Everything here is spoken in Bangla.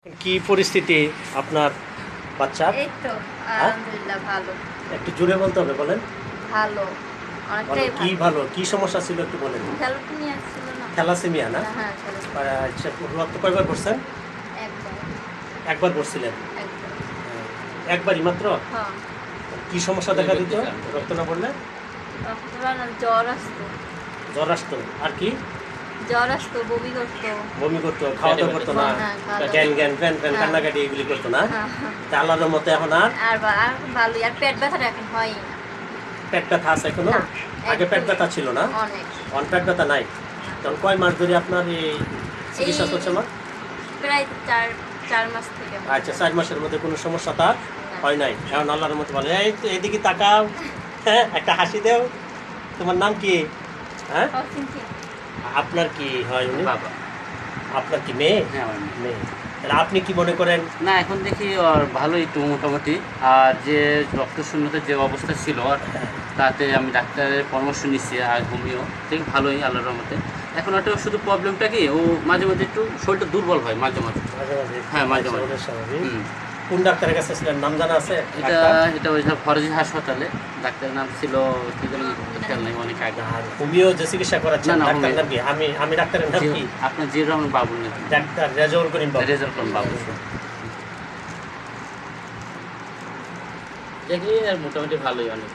কি পরিস্থিতি আপনার বাচ্চার? এই তো হ্যাঁ? আলহামদুলিল্লাহ ভালো। একটু জোরে বলতে হবে, বলেন। ভালো, ভালো, অনেকটাই কি ভালো। ভালো, কি সমস্যা ছিল একটু বলেন। থ্যালাসেমিয়া ছিল না? থ্যালাসেমিয়া না? হ্যাঁ, থ্যালাসেমিয়া। আচ্ছা, রক্ত কয়বার পড়ছেন? একবার, একবার পড়ছিলেন? একবার। একবারই মাত্র? হ্যাঁ। কি সমস্যা দেখা দিত রক্ত না পড়লে? রক্তটা না, জ্বর আসতো। জ্বর আসতো, আর কি? জ্বর আসতো, বমি করতো। বমি করতো, খাওয়া দাওয়া করতো না, হ্যাঁ, খাওয়া দাওয়া জ্ঞান জ্ঞান ফ্যান ফ্যান হ্যাঁ। কান্নাকাটি এগুলি করতো না? হ্যাঁ, হ্যাঁ। তা আল্লাহর মতে এখন আর আর ভালোই। আর পেট ব্যথাটা এখন হয়ই না। পেট ব্যথা আছে এখনো? না, আগে পেট একদমই। ব্যথা ছিল না? অনেক। অন পেট ব্যথা নাই? তখন কয় মাস ধরে আপনার এই চিকিৎসা চলছে মা? প্রায় চার মাস থেকে। আচ্ছা, 4 মাসের মধ্যে কোনো সমস্যা তার হয় নাই। এখন আল্লাহর মতো বলে, এই তো এদিকে তাকাও, হ্যাঁ, একটা হাসি দেও। তোমার নাম কি? হ্যাঁ, আপনার কি হয় উনি? বাবা। আপনার কি মেয়ে? হ্যাঁ, আমার মেয়ে। মেয়ে। তাহলে আপনি কি মনে করেন? না, এখন দেখি ওর ভালোই একটু মোটামুটি। আর যে রক্তশূন্যতার যে অবস্থা ছিল আর তাতে আমি ডাক্তারের পরামর্শ নিচ্ছি আর হোমিও থেকে ভালোই আল্লাহর রহমতে। এখন ওটা শুধু প্রবলেমটা কি, ও মাঝে মাঝে একটু শরীরটা দুর্বল হয় মাঝে মাঝে। মাঝে মাঝে? হ্যাঁ, মাঝে আচ্ছা, মাঝে। ওদের স্বাভাবিক। হুম। কোন ডাক্তারের কাছে ছিলেন, নাম জানা আছে? এটা ডাক্তার? এটা ওই ফরেজি হাসপাতালে। ডাক্তারের নাম ছিল কি যেন, খেয়াল নেই, অনেক আগে। আর হোমিও যে চিকিৎসা করাচ্ছেন, না, না, ডাক্তার হোমিও। নাম কি? আমি ডাক্তারের নাম কি? আপনার জিয়াউর রহমান বাবু নাকি? ডাক্তার রেজাউল করিম বাবু। রেজাল্ট করুন বাবু। দেখি আর মোটামুটি ভালোই অনেক।